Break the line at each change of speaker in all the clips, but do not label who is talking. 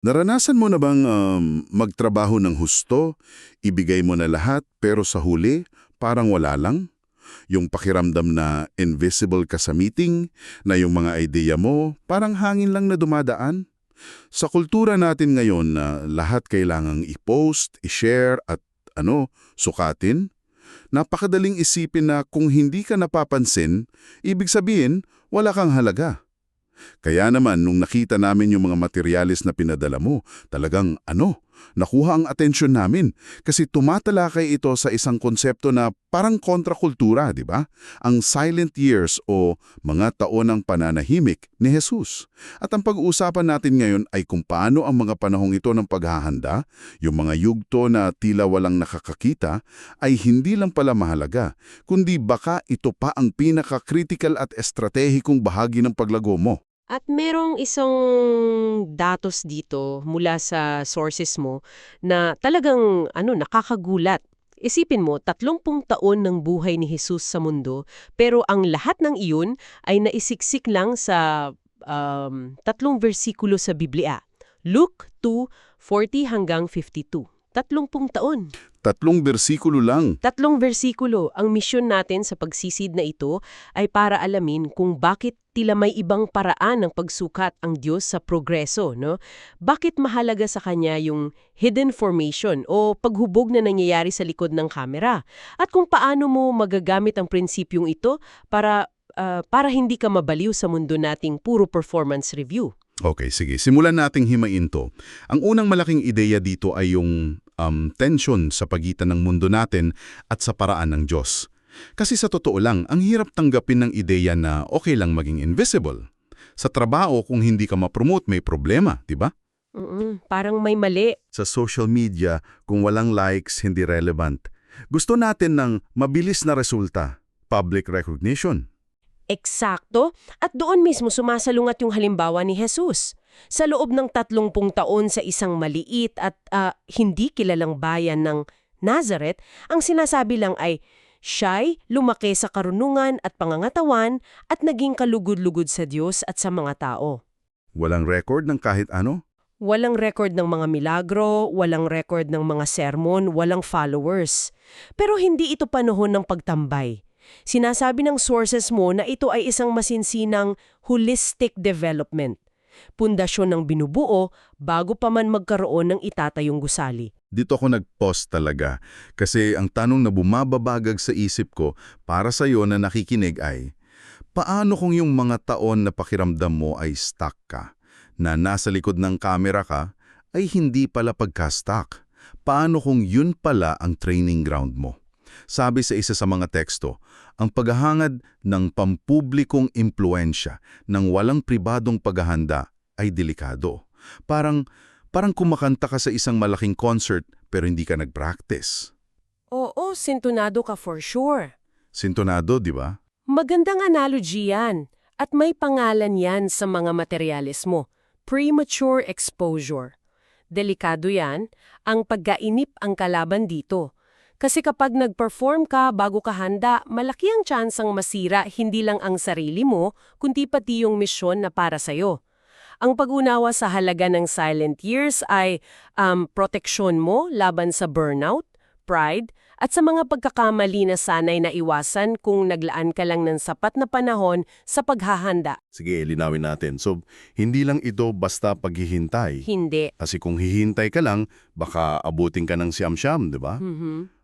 Naranasan mo na bang magtrabaho ng husto, ibigay mo na lahat, pero sa huli, parang wala lang? Yung pakiramdam na invisible ka sa meeting, na yung mga ideya mo, parang hangin lang na dumadaan? Sa kultura natin ngayon na lahat kailangang i-post, i-share at sukatin, napakadaling isipin na kung hindi ka napapansin, ibig sabihin, wala kang halaga. Kaya naman, nung nakita namin yung mga materyales na pinadala mo, talagang nakuha ang atensyon namin. Kasi tumatalakay ito sa isang konsepto na parang kontrakultura, di ba? Ang silent years o mga taon ng pananahimik ni Jesus. At ang pag-uusapan natin ngayon ay kung paano ang mga panahong ito ng paghahanda, yung mga yugto na tila walang nakakakita, ay hindi lang pala mahalaga, kundi baka ito pa ang pinaka-critical at estratehikong bahagi ng paglago mo.
At merong isang datos dito mula sa sources mo na talagang nakakagulat. Isipin mo, 30 taon ng buhay ni Jesus sa mundo, pero ang lahat ng iyon ay naisiksik lang sa 3 versikulo sa Biblia. Luke 2:40 hanggang 52. 30 taon.
3 bersikulo lang.
3 versikulo. Ang misyon natin sa pagsisid na ito ay para alamin kung bakit tila may ibang paraan ng pagsukat ang Diyos sa progreso, no? Bakit mahalaga sa Kanya yung hidden formation o paghubog na nangyayari sa likod ng kamera? At kung paano mo magagamit ang prinsipyong ito para hindi ka mabaliw sa mundo nating puro performance review.
Okay, sige. Simulan nating himayin to. Ang unang malaking ideya dito ay yung tension sa pagitan ng mundo natin at sa paraan ng Diyos. Kasi sa totoo lang, ang hirap tanggapin ng ideya na okay lang maging invisible. Sa trabaho, kung hindi ka ma-promote, may problema, di ba?
Parang may mali.
Sa social media, kung walang likes, hindi relevant. Gusto natin ng mabilis na resulta, public recognition.
Eksakto, at doon mismo sumasalungat yung halimbawa ni Jesus. Sa loob ng 30 taon sa isang maliit at hindi kilalang bayan ng Nazareth, ang sinasabi lang ay siya'y lumaki sa karunungan at pangangatawan at naging kalugod-lugod sa Diyos at sa mga tao.
Walang record ng kahit ano?
Walang record ng mga milagro, walang record ng mga sermon, walang followers. Pero hindi ito panahon ng pagtambay. Sinasabi ng sources mo na ito ay isang masinsinang holistic development. Pundasyon ng binubuo bago pa man magkaroon ng itatayong gusali.
Dito ako nag-pause talaga kasi ang tanong na bumababagag sa isip ko para sa iyo na nakikinig ay, paano kung yung mga taon na pakiramdam mo ay stuck ka, na nasa likod ng kamera ka, ay hindi pala pagka-stuck? Paano kung yun pala ang training ground mo? Sabi sa isa sa mga teksto, ang paghahangad ng pampublikong impluensya ng walang pribadong paghahanda ay delikado. Parang kumakanta ka sa isang malaking concert pero hindi ka nag-practice.
Oo, sintonado ka for sure.
Sintonado, di ba?
Magandang analogy yan. At may pangalan yan sa mga materyales mo. Premature exposure. Delikado yan, ang pagkainip ang kalaban dito. Kasi kapag nag-perform ka bago ka handa, malaki ang tsansang masira hindi lang ang sarili mo, kundi pati yung misyon na para sa'yo. Ang pag-unawa sa halaga ng silent years ay proteksyon mo laban sa burnout, pride, at sa mga pagkakamali na sanay na iwasan kung naglaan ka lang ng sapat na panahon sa paghahanda.
Sige, linawin natin. So, hindi lang ito basta paghihintay.
Hindi.
Kasi kung hihintay ka lang, baka abutin ka ng siyam-siyam, di ba?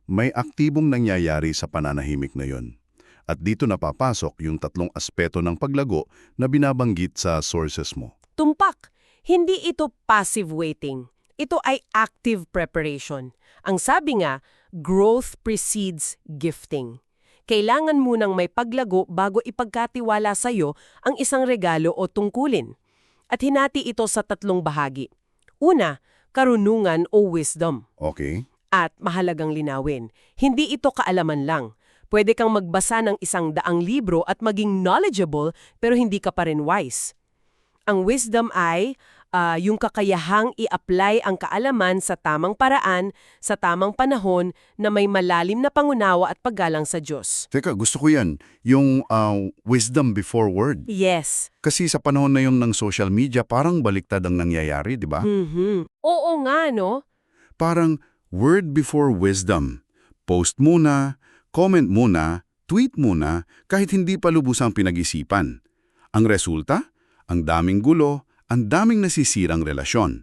May aktibong nangyayari sa pananahimik na yon. At dito napapasok yung 3 aspeto ng paglago na binabanggit sa sources mo.
Tumpak, hindi ito passive waiting. Ito ay active preparation. Ang sabi nga, growth precedes gifting. Kailangan munang may paglago bago ipagkatiwala sa'yo ang isang regalo o tungkulin. At hinati ito sa 3 bahagi. Una, karunungan o wisdom.
Okay.
At mahalagang linawin, hindi ito kaalaman lang. Pwede kang magbasa ng 100 libro at maging knowledgeable pero hindi ka pa rin wise. Ang wisdom ay Yung kakayahang i-apply ang kaalaman sa tamang paraan, sa tamang panahon, na may malalim na pangunawa at paggalang sa Diyos.
Teka, gusto ko yan. Yung wisdom before word.
Yes.
Kasi sa panahon na yun ng social media, parang baliktad ang nangyayari, di ba?
Oo nga, no?
Parang word before wisdom. Post muna, comment muna, tweet muna, kahit hindi pa lubusang pinag-isipan. Ang resulta? Ang daming gulo, ang daming nasisirang relasyon.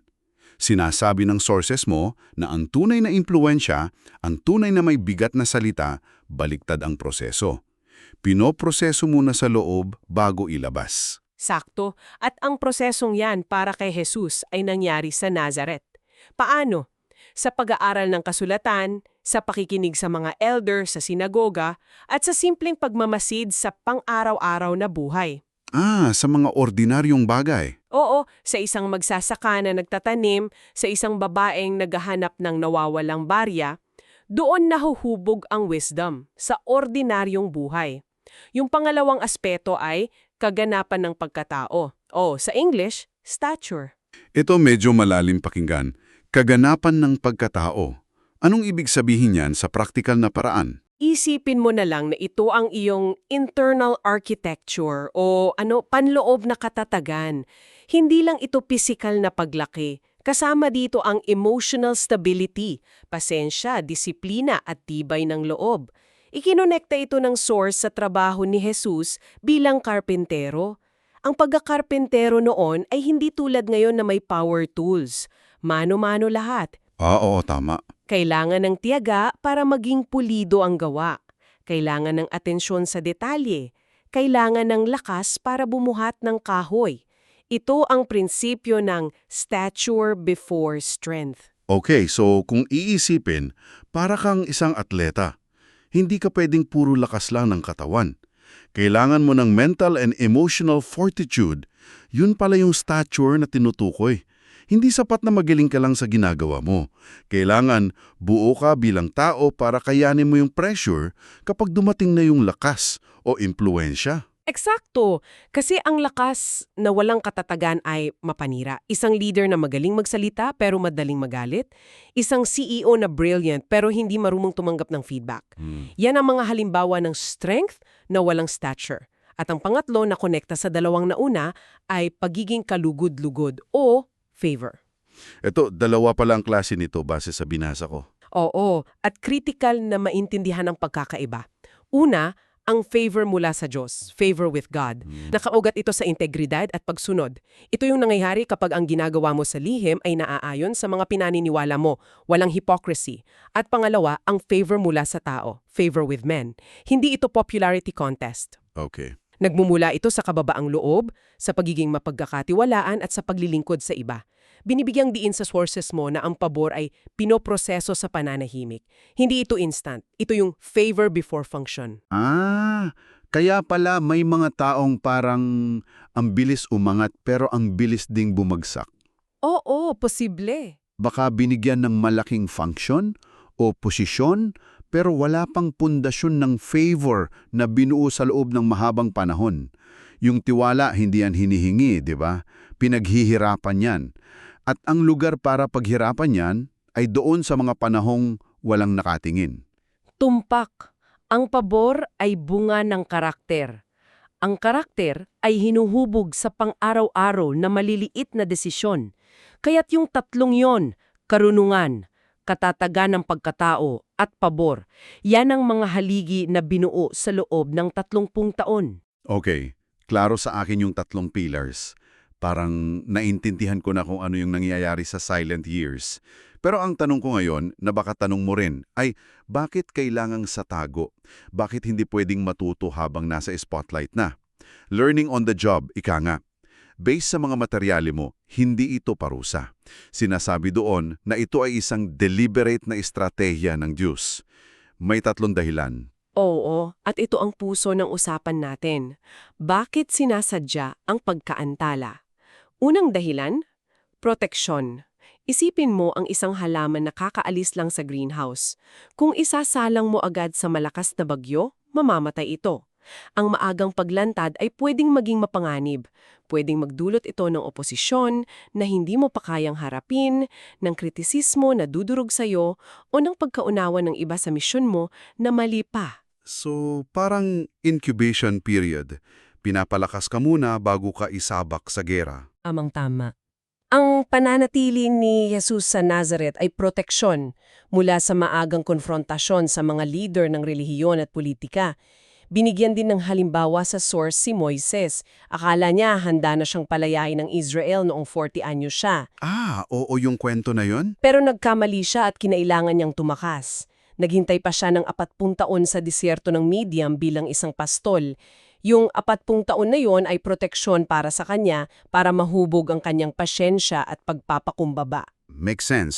Sinasabi ng sources mo na ang tunay na impluensya, ang tunay na may bigat na salita, baliktad ang proseso. Pinoproseso muna sa loob bago ilabas.
Sakto. At ang prosesong yan para kay Jesus ay nangyari sa Nazareth. Paano? Sa pag-aaral ng kasulatan, sa pakikinig sa mga elder sa sinagoga, at sa simpleng pagmamasid sa pang-araw-araw na buhay.
Sa mga ordinaryong bagay.
Oo, sa isang magsasaka na nagtatanim, sa isang babaeng naghahanap ng nawawalang barya, doon nahuhubog ang wisdom sa ordinaryong buhay. Yung pangalawang aspeto ay kaganapan ng pagkatao. Sa English, stature.
Ito medyo malalim pakinggan. Kaganapan ng pagkatao. Anong ibig sabihin yan sa praktikal na paraan?
Isipin mo na lang na ito ang iyong internal architecture o panloob na katatagan. Hindi lang ito physical na paglaki. Kasama dito ang emotional stability, pasensya, disiplina at tibay ng loob. Ikinonekta ito ng source sa trabaho ni Jesus bilang karpentero. Ang pagkakarpentero noon ay hindi tulad ngayon na may power tools. Mano-mano lahat.
Oo, tama.
Kailangan ng tiyaga para maging pulido ang gawa. Kailangan ng atensyon sa detalye. Kailangan ng lakas para bumuhat ng kahoy. Ito ang prinsipyo ng stature before strength.
Okay, so kung iisipin, para kang isang atleta. Hindi ka pwedeng puro lakas lang ng katawan. Kailangan mo ng mental and emotional fortitude. Yun pala yung stature na tinutukoy. Hindi sapat na magaling ka lang sa ginagawa mo. Kailangan buo ka bilang tao para kayanin mo yung pressure kapag dumating na yung lakas o impluensya.
Eksakto! Kasi ang lakas na walang katatagan ay mapanira. Isang leader na magaling magsalita pero madaling magalit. Isang CEO na brilliant pero hindi marunong tumanggap ng feedback. Yan ang mga halimbawa ng strength na walang stature. At ang pangatlo na konekta sa dalawang nauna ay pagiging kalugod-lugod o favor.
Ito, dalawa pala ang klase nito base sa binasa ko.
Oo, at critical na maintindihan ang pagkakaiba. Una, ang favor mula sa Diyos, favor with God. Nakaugat ito sa integridad at pagsunod. Ito yung nangyayari kapag ang ginagawa mo sa lihim ay naaayon sa mga pinaniniwala mo, walang hypocrisy. At pangalawa, ang favor mula sa tao, favor with men. Hindi ito popularity contest.
Okay.
Nagmumula ito sa kababaang loob, sa pagiging mapagkakatiwalaan at sa paglilingkod sa iba. Binibigyang diin sa sources mo na ang pabor ay pinoproseso sa pananahimik. Hindi ito instant. Ito yung favor before function.
Kaya pala may mga taong parang ang bilis umangat pero ang bilis ding bumagsak.
Oo, posible.
Baka binigyan ng malaking function o posisyon pero wala pang pundasyon ng favor na binuo sa loob ng mahabang panahon. Yung tiwala hindi yan hinihingi, di ba? Pinaghihirapan yan. At ang lugar para paghirapan yan ay doon sa mga panahong walang nakatingin.
Tumpak. Ang pabor ay bunga ng karakter. Ang karakter ay hinuhubog sa pang-araw-araw na maliliit na desisyon. Kaya't yung tatlong yon, karunungan, katatagan ng pagkatao at pabor, yan ang mga haligi na binuo sa loob ng 30 taon.
Okay, klaro sa akin yung tatlong pillars. Parang naintindihan ko na kung ano yung nangyayari sa silent years. Pero ang tanong ko ngayon, na baka tanong mo rin, ay bakit kailangang sa tago? Bakit hindi pwedeng matuto habang nasa spotlight na? Learning on the job, ika nga. Based sa mga materyali mo, hindi ito parusa. Sinasabi doon na ito ay isang deliberate na estratehiya ng Diyos. May tatlong dahilan.
Oo, at ito ang puso ng usapan natin. Bakit sinasadya ang pagkaantala? Unang dahilan, proteksyon. Isipin mo ang isang halaman na kakaalis lang sa greenhouse. Kung isasalang mo agad sa malakas na bagyo, mamamatay ito. Ang maagang paglantad ay pwedeng maging mapanganib. Pwedeng magdulot ito ng oposisyon na hindi mo pa kayang harapin, ng kritisismo na dudurog sa'yo, o ng pagkaunawa ng iba sa misyon mo na mali pa.
So, parang incubation period. Pinapalakas ka muna bago ka isabak sa gera.
Amang tama. Ang pananatili ni Jesus sa Nazareth ay proteksyon mula sa maagang konfrontasyon sa mga leader ng relihiyon at politika. Binigyan din ng halimbawa sa source si Moises. Akala niya handa na siyang palayain ng Israel noong 40 anyo siya.
Oo yung kwento na yon?
Pero nagkamali siya at kinailangan niyang tumakas. Naghintay pa siya ng 40 taon sa disyerto ng Midian bilang isang pastol. Yung 40 taon na yon ay proteksyon para sa kanya para mahubog ang kanyang pasyensya at pagpapakumbaba.
Makes sense.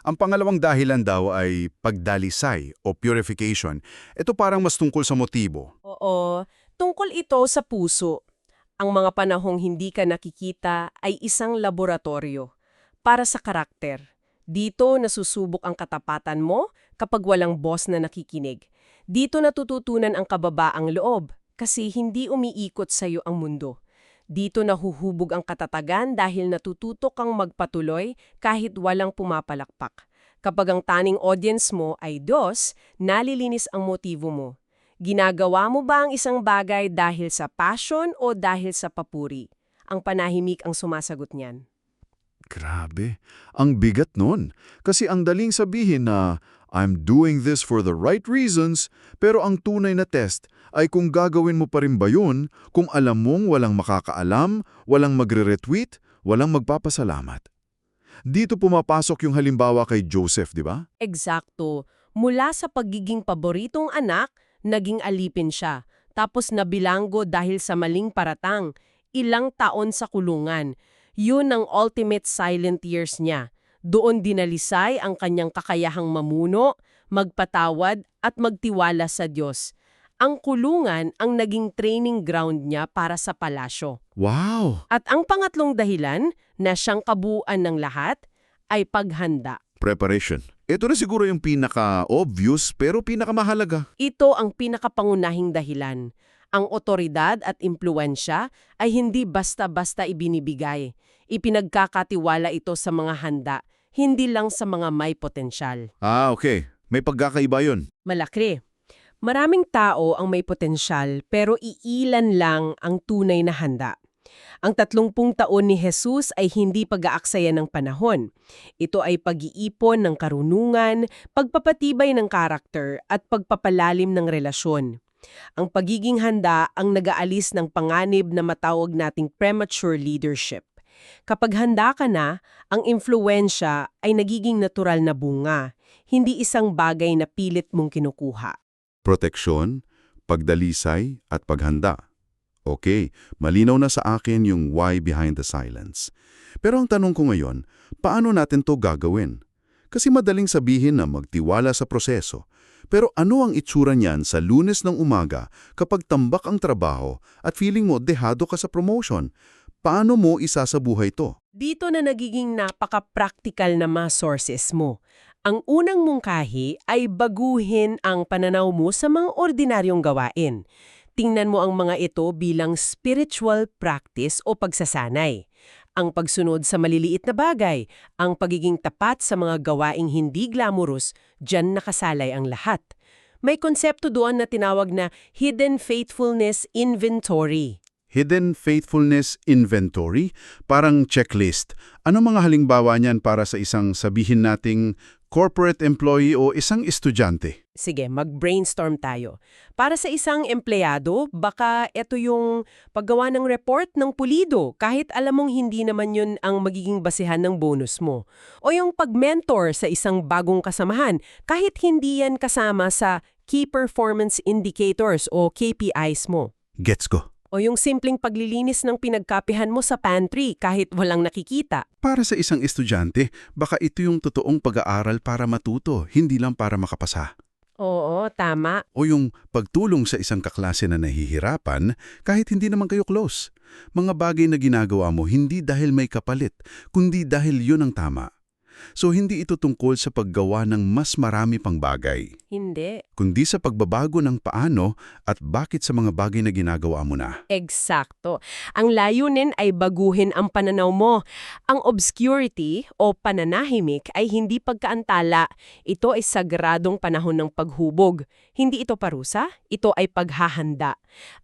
Ang pangalawang dahilan daw ay pagdalisay o purification. Ito parang mas tungkol sa motibo.
Oo, tungkol ito sa puso. Ang mga panahong hindi ka nakikita ay isang laboratorio para sa karakter. Dito nasusubok ang katapatan mo kapag walang boss na nakikinig. Dito natututunan ang kababaang loob kasi hindi umiikot sa iyo ang mundo. Dito nahuhubog ang katatagan dahil natututo kang magpatuloy kahit walang pumapalakpak. Kapag ang taning audience mo ay Diyos, nalilinis ang motibo mo. Ginagawa mo ba ang isang bagay dahil sa passion o dahil sa papuri? Ang panahimik ang sumasagot niyan.
Grabe, ang bigat nun. Kasi ang daling sabihin na, I'm doing this for the right reasons, pero ang tunay na test ay kung gagawin mo pa rin ba yun, kung alam mong walang makakaalam, walang magre-retweet, walang magpapasalamat. Dito pumapasok yung halimbawa kay Joseph, di ba?
Eksakto. Mula sa pagiging paboritong anak, naging alipin siya. Tapos nabilanggo dahil sa maling paratang. Ilang taon sa kulungan. Yun ang ultimate silent years niya. Doon dinalisay ang kanyang kakayahang mamuno, magpatawad at magtiwala sa Diyos. Ang kulungan ang naging training ground niya para sa palasyo.
Wow!
At ang pangatlong dahilan na siyang kabuuan ng lahat ay paghanda.
Preparation. Ito na siguro yung pinaka-obvious pero pinakamahalaga.
Ito ang pinakapangunahing dahilan. Ang otoridad at impluensya ay hindi basta-basta ibinibigay. Ipinagkakatiwala ito sa mga handa, hindi lang sa mga may potensyal.
Okay. May pagkakaiba yun.
Malaki. Maraming tao ang may potensyal pero iilan lang ang tunay na handa. Ang 30 taon ni Jesus ay hindi pag-aaksaya ng panahon. Ito ay pag-iipon ng karunungan, pagpapatibay ng karakter at pagpapalalim ng relasyon. Ang pagiging handa ang nag-aalis ng panganib na matawag nating premature leadership. Kapag handa ka na, ang impluwensya ay nagiging natural na bunga, hindi isang bagay na pilit mong kinukuha.
Proteksyon, pagdalisay, at paghanda. Okay, malinaw na sa akin yung why behind the silence. Pero ang tanong ko ngayon, paano natin to gagawin? Kasi madaling sabihin na magtiwala sa proseso. Pero ano ang itsura niyan sa Lunes ng umaga kapag tambak ang trabaho at feeling mo dehado ka sa promotion? Paano mo isasabuhay to?
Dito na nagiging napaka-practical na mga sources mo. Ang unang mungkahi ay baguhin ang pananaw mo sa mga ordinaryong gawain. Tingnan mo ang mga ito bilang spiritual practice o pagsasanay. Ang pagsunod sa maliliit na bagay, ang pagiging tapat sa mga gawaing hindi glamorous, diyan nakasalay ang lahat. May konsepto doon na tinawag na Hidden Faithfulness Inventory.
Hidden Faithfulness Inventory, parang checklist. Ano mga halimbawa niyan para sa isang sabihin nating corporate employee o isang estudyante?
Sige, mag-brainstorm tayo. Para sa isang empleyado, baka ito yung paggawa ng report ng pulido kahit alam mong hindi naman yun ang magiging basehan ng bonus mo. O yung pag-mentor sa isang bagong kasamahan kahit hindi yan kasama sa Key Performance Indicators o KPIs mo.
Gets ko.
O yung simpleng paglilinis ng pinagkapihan mo sa pantry kahit walang nakikita.
Para sa isang estudyante, baka ito yung totoong pag-aaral para matuto, hindi lang para makapasa.
Oo, tama.
O yung pagtulong sa isang kaklase na nahihirapan kahit hindi naman kayo close. Mga bagay na ginagawa mo hindi dahil may kapalit, kundi dahil yun ang tama. So hindi ito tungkol sa paggawa ng mas marami pang bagay,
Hindi.
kundi sa pagbabago ng paano at bakit sa mga bagay na ginagawa mo na.
Eksakto. Ang layunin ay baguhin ang pananaw mo. Ang obscurity o pananahimik ay hindi pagkaantala. Ito ay sagradong panahon ng paghubog. Hindi ito parusa, ito ay paghahanda.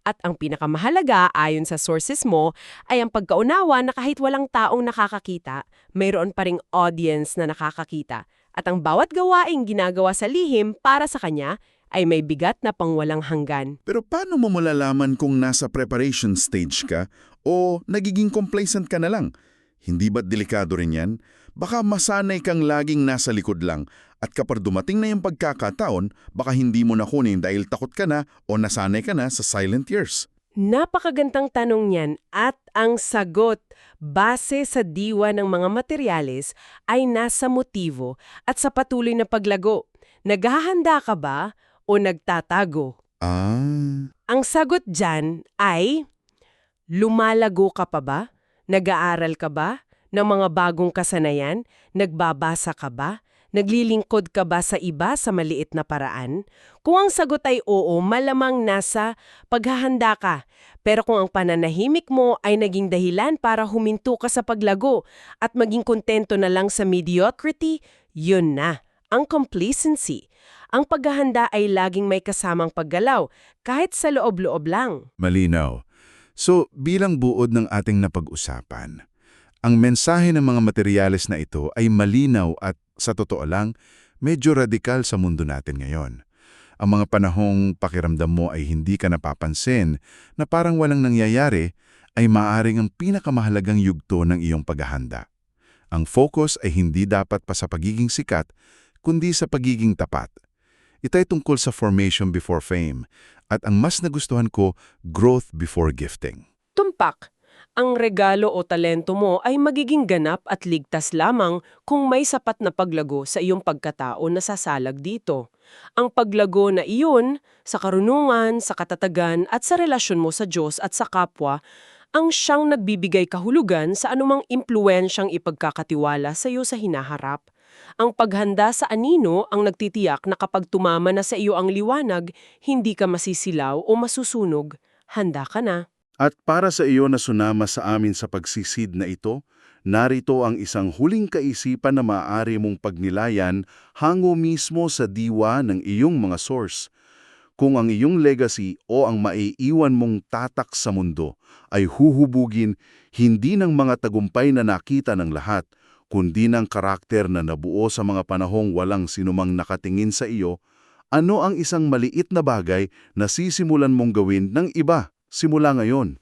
At ang pinakamahalaga ayon sa sources mo ay ang pagkaunawa na kahit walang taong nakakakita, mayroon pa ring audience na nakakakita. At ang bawat gawaing ginagawa sa lihim para sa kanya ay may bigat na pangwalang hanggan.
Pero paano mo malalaman kung nasa preparation stage ka o nagiging complacent ka na lang? Hindi ba't delikado rin yan? Baka masanay kang laging nasa likod lang at kapag dumating na yung pagkakataon, baka hindi mo nakunin dahil takot ka na o nasanay ka na sa silent years.
Napakagandang tanong niyan at ang sagot base sa diwa ng mga materyales ay nasa motibo at sa patuloy na paglago. Naghahanda ka ba o nagtatago? Ang sagot dyan ay lumalago ka pa ba? Nag-aaral ka ba? Ng mga bagong kasanayan? Nagbabasa ka ba? Naglilingkod ka ba sa iba sa maliit na paraan? Kung ang sagot ay oo, malamang nasa paghahanda ka. Pero kung ang pananahimik mo ay naging dahilan para huminto ka sa paglago at maging kontento na lang sa mediocrity, yun na, ang complacency. Ang paghahanda ay laging may kasamang paggalaw, kahit sa loob-loob lang.
Malinaw. So, bilang buod ng ating napag-usapan, ang mensahe ng mga materyales na ito ay malinaw at, sa totoo lang, medyo radikal sa mundo natin ngayon. Ang mga panahong pakiramdam mo ay hindi ka napapansin, na parang walang nangyayari, ay maaaring ang pinakamahalagang yugto ng iyong paghahanda. Ang focus ay hindi dapat pa sa pagiging sikat, kundi sa pagiging tapat. Ito ay tungkol sa formation before fame, at ang mas nagustuhan ko, growth before gifting.
Tumpak, ang regalo o talento mo ay magiging ganap at ligtas lamang kung may sapat na paglago sa iyong pagkatao na sasalag dito. Ang paglago na iyon sa karunungan, sa katatagan at sa relasyon mo sa Diyos at sa kapwa, ang siyang nagbibigay kahulugan sa anumang impluensyang ipagkakatiwala sa iyo sa hinaharap. Ang paghanda sa anino ang nagtitiyak na kapag tumama na sa iyo ang liwanag, hindi ka masisilaw o masusunog. Handa ka na.
At para sa iyo na sumama sa amin sa pagsisid na ito, narito ang isang huling kaisipan na maaari mong pagnilayan hango mismo sa diwa ng iyong mga source. Kung ang iyong legacy o ang maiiwan mong tatak sa mundo ay huhubugin hindi ng mga tagumpay na nakita ng lahat, kundi ng karakter na nabuo sa mga panahong walang sinumang nakatingin sa iyo, ano ang isang maliit na bagay na sisimulan mong gawin ng iba simula ngayon?